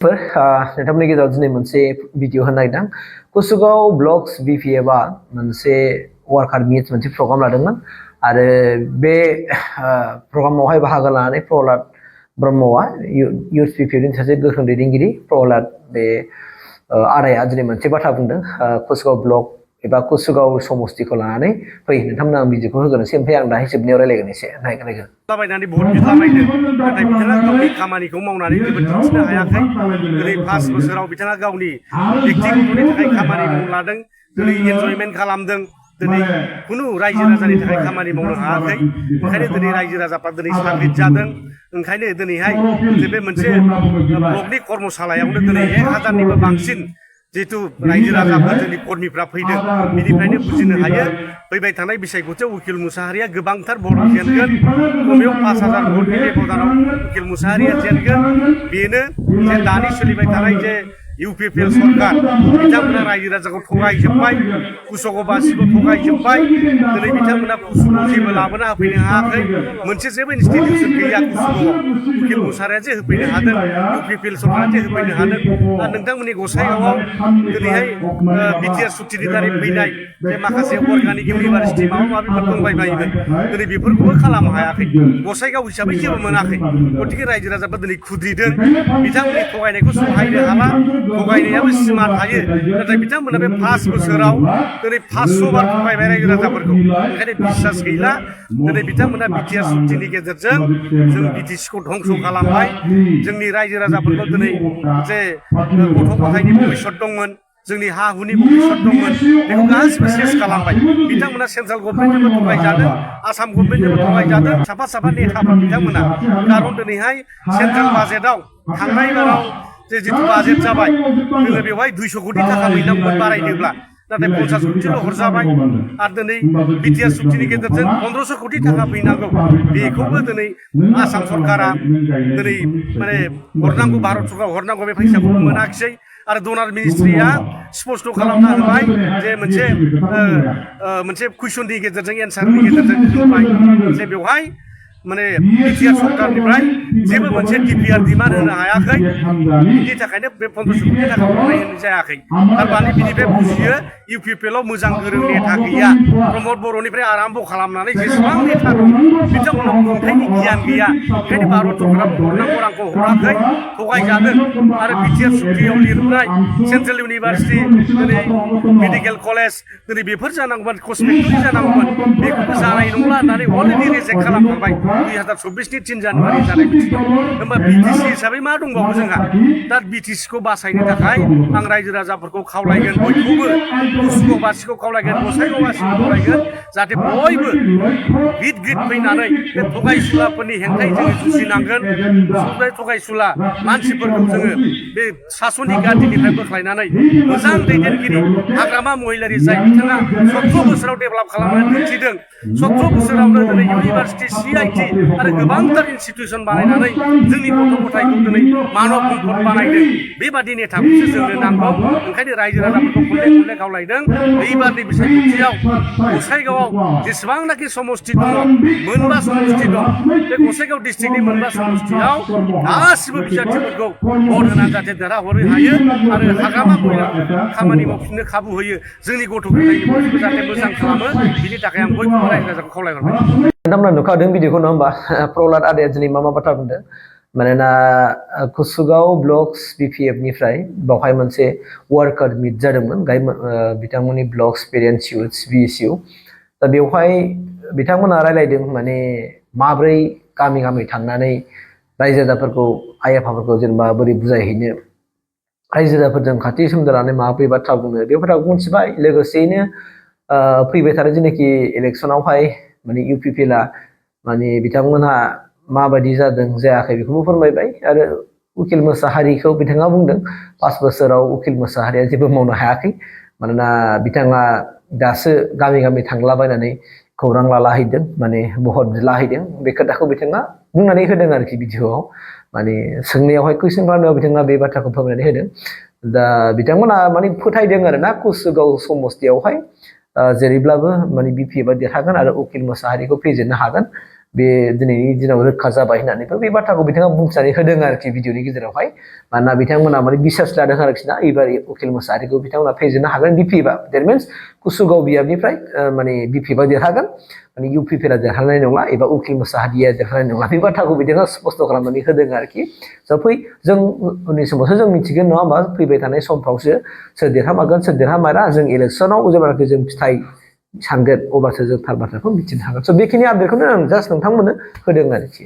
नोंथांमोननि गेजेराव दिनै मोनसे भिडिअ होनो नागिरदों कुसुगाव ब्लक्स बिपिएफआ मोनसे वार्कार मिट मोनसे प्रग्राम लादोंमोन आरो बे प्रग्रामावहाय बाहागो लानानै प्रहलाद ब्रह्मआ इउथ बिपिएफनि सासे गोख्रों दैदेनगिरि प्रहलाद बे आदाया दिनै मोनसे बाथ्रा बुंदों कुसुगाव ब्लक एबा कुसुगाव समस्तिखौ लानानै फै नोंथांमोना आं भिडिअखौ होगोनोसै ओमफ्राय आं दाहाय जोबनायाव रायलायगोन एसे नायगोन जाबायनानै भट बिलाबायदों नाथाय बिथाङा गावनि खामानिखौ मावनानै जेबो दिन्थिनो हायाखै दिनै 5 बोसोराव बिथाङा गावनि व्यक्तिगतनि थाखाय खामानि मावलादों दिनै एन्जयमेन्ट खालामदों दिनै खुनु रायजो राजानि थाखाय खामानि मावनो हायाखै ओंखायनो दिनै रायजो राजाफ्रा दिनै साग्रिद जादों ओंखायनो दिनैहाय बे मोनसे ब्लकनि कर्मशालायावनो दिनै 1000निबो बांसिन जिहेतु रायजो राजाफोर जोंनि कर्मिफ्रा फैदों बिनिफ्रायनो बुजिनो हायो फैबाय थानाय बिसायख'थियाव उकिल मुसाहारिया गोबांथार भट जेनगोन खमैबो 5000 भटनि बेब'धानाव उकिल मुसाहारिया जेनगोन बेनो जे दानि सोलिबाय थानाय जे इउपिपिएल सरकार बिथांमोना रायजो राजाखौ थगायजोब्बाय कुसुगावबासिखौ थगायजोब्बाय दिनै बिथांमोना कुसुगाव जेबो लाबोना होफैनो हायाखै मोनसे जेबो इनस्टिटिउसन गैया कुसुगावआव उकिल मुसाहारिया जे होफैनो हादों इउपिपिएल सरकारा जे होफैनो हादों आरो नोंथांमोननि गसाइगावआव दिनैहाय बिटिआर सुक्तिनि दारै फैनाय जे माखासे अर्गानिक इउनिभार्सिटि माबा माबिफोर दंबायबायोमोन दिनै बेफोरखौबो खालामनो हायाखै गसाइगाव हिसाबै जेबो मोनाखै गतिके रायजो राजाफ्रा दिनै खुद्रिदों बिथांमोननि थगायनायखौ सहायनो हाला थगायनायाबो सिमा थायो नाथाय बिथांमोना बे 5 बोसोराव दिनै 500 बार थगायबाय रायजो राजाफोरखौ ओंखायनो बिश्वास गैला दिनै बिथांमोना बिटिआर सुक्तिनि गेजेरजों जों बिटिसिखौ धंस' खालामबाय जोंनि रायजो राजाफोरखौ दिनै जे गथ' गथायनि भबिष्यत दंमोन जोंनि हा हुनि भबिष्यत दंमोन बेखौ गासिबो सेस खालामबाय बिथांमोना सेन्ट्रेल गभर्नमेन्टजोंबो थगायजादों आसाम गभर्नमेन्टजोंबो थगायजादों साफा नेताफोर बिथांमोना खारन दिनैहाय सेन्ट्रेल बाजेटआव थांनाय बाराव जितु बाजेट जाबाय जोङो बेवहाय 200 कोटि थाखा हैनांगौमोन बारायनोब्ला नाथाय 50 कोटिल' हरजाबाय आरो दिनै बिटिआर सुक्तिनि गेजेरजों 1500 कोटि थाखा फैनांगौ बेखौबो दिनै आसाम सरकारा दिनै माने हरनांगौ भारत सरकाराव हरनांगौ बे फैसाखौबो मोनाखिसै आरो डनार मिनिस्ट्रिया स्पष्ट खालामना होबाय जे मोनसे कुइसननि गेजेरजों एन्सारनि गेजेरजों होबाय जे बेवहाय माने बिटिआर सरकारनिफ्राय जेबो मोनसे डिपिआर डिमान्ड होनो हायाखै बिनि थाखायनो बे 1500 कोटि थाखा हरनाय जायाखै थारमाने बिनिफ्राय बुजियो इउपिपिएलआव मोजां गोरों नेता गैया प्रमद बर'निफ्राय आराम्भ खालामनानै जेसेबां नेता दं बिथांमोनाव खुंथायनि गियान गैया ओंखायनो भारत सरकारा हरनांगौ रांखौ हराखै थगायजादों आरो बिटिआर सुक्तियाव लिरनाय सेन्ट्रेल इउनिभार्सिटि दिनै मेडिकेल कलेज दिनै बेफोर जानांगौमोन कस्मेटिक जानांगौमोन बेखौबो जानाय नंला होननानै अलरेडि रिजेक्ट खालामखांबाय 2024 नि 3 जानुवारि जानाय मिथिदों होमबा बिटिसि हिसाबै मा दंबावो जोंहा दा बिटिसिखौ बासायनो थाखाय आं रायजो राजाफोरखौ खावलायगोन बयखौबो कुसुगावबासिखौ खावलायगोन गसाइगावबासिखौ खावलायगोन जाहाथे बयबो गिद फैनानै बे थगायसुलाफोरनि हेंथायै जोङो जुजिनांगोन बे थगायसुला मानसिफोरखौ जोङो बे सासननि गादिनिफ्राय बोख्लायनानै मोजां दैदेनगिरि हाग्रामा महिलारि जाय बिथाङा 17 बोसोराव डेभेलप खालामनानै दिन्थिदों 17 बोसोरावनो दिनै इउनिभार्सिटि CIT आरो गोबांथार इनस्टिटिउसन बानायनानै जोंनि गथ' गथायखौ दिनै मानब सम्पद बानायदों बेबादि नेताखौसो जोंनो नांगौ ओंखायनो रायजो राजाफोरखौ खनले खावलायदों एबारनि बिसायख'थियाव गसाइगावआव जेसेबांनाखि समस्ति दङ मोनबा समस्ति दं बे गसाइगाव डिस्ट्रिक्टनि मोनबा समस्तियाव गासिबो बिसायख'थिफोरखौ भट होनानै जाहाथे देरहाहरनो हायो आरो हाग्रामा महिलाफोरखौ खामानि मावफिननो खाबु होयो जोंनि गथ' गथायनि बयखौबो जाहाथे मोजां खालामो बिनि थाखाय आं बयखौबो रायजो राजाखौ खावलायहरबाय नोंथांमोना नुखादों भिडिअखौ नङा होमबा प्रहलाद आदाया दिनै मा बाथ्रा बुंदों मानोना कुसुगाव ब्लक्स बिपिएफनिफ्राय बावहाय मोनसे वार्कार मिट जादोंमोन बिथांमोननि ब्लक्स पेरेन्टस इउथ्स BSU दा बेवहाय बिथांमोना रायलायदों माने माब्रै गामि थांनानै रायजो राजाफोरखौ आइ आफाफोरखौ जेनेबा बोरै बुजायहैनो रायजो राजाफोरजों खाथि सोमोन्दो लानानै माब्रै बाथ्रा बुंनो बे बाथ्राखौ मिथिबाय लोगोसेयैनो फैबाय थानाय जेनाखि इलेक्सनावहाय माने इउपिपिएलआ माने बिथांमोनहा माबायदि जादों जायाखै बेखौबो फोरमायबाय आरो उकिल मुसाहारिखौ बिथाङा बुंदों 5 बोसोराव उकिल मुसाहारिया जेबो मावनो हायाखै मानोना बिथाङा दासो गामि थांलाबायनानै खौरां लालाहैदों माने भट बिलाहैदों बे खोथाखौ बिथाङा बुंनानै होदों आरोखि भिडिअआव माने सोंनायावहाय कुइसन खालामनायाव बिथाङा बे बाथ्राखौ फोरमायनानै होदों दा बिथांमोना माने फोथायदों आरोना कुसुगाव समस्तियावहाय जेरैब्लाबो माने बिपिएफआ देरहागोन आरो उकिल मुसाहारिखौ फेजेननो हागोन बे दिनैनि दिनाव रोखा जाबाय होननानैबो बे बाथ्राखौ बिथाङा बुंथिनानै होदों आरोखि भिडिअनि गेजेरावहाय मानोना बिथांमोना माने बिसास लादों आरोखि ना एबार उकिल मोसाहारिखौ बिथांमोना फेजेननो हागोन बिपिएफआ देट मिन्स कुसुगाव बियाबनिफ्राय माने बिपिएफआ देरहागोन माने इउपिपिएलआ देरहानाय नंला एबा उकिल मोसाहारिया देरहानाय नंला बे बाथ्राखौ बिथाङा स्पस्त खालामनानै होदों आरोखि जों उननि समावसो जों मिथिगोन नङा होमबा फैबाय थानाय समफ्रावसो सोर देरहामारगोन सोर देरहामारा जों इलेक्सनाव जेब्लानाखि जों फिथाइ सानगोन अब्लासो जों थार बाथ्राखौ मिथिनो हागोन स' बेखिनि आपडेटखौनो आं जास्ट नोंथांमोननो होदों आरोखि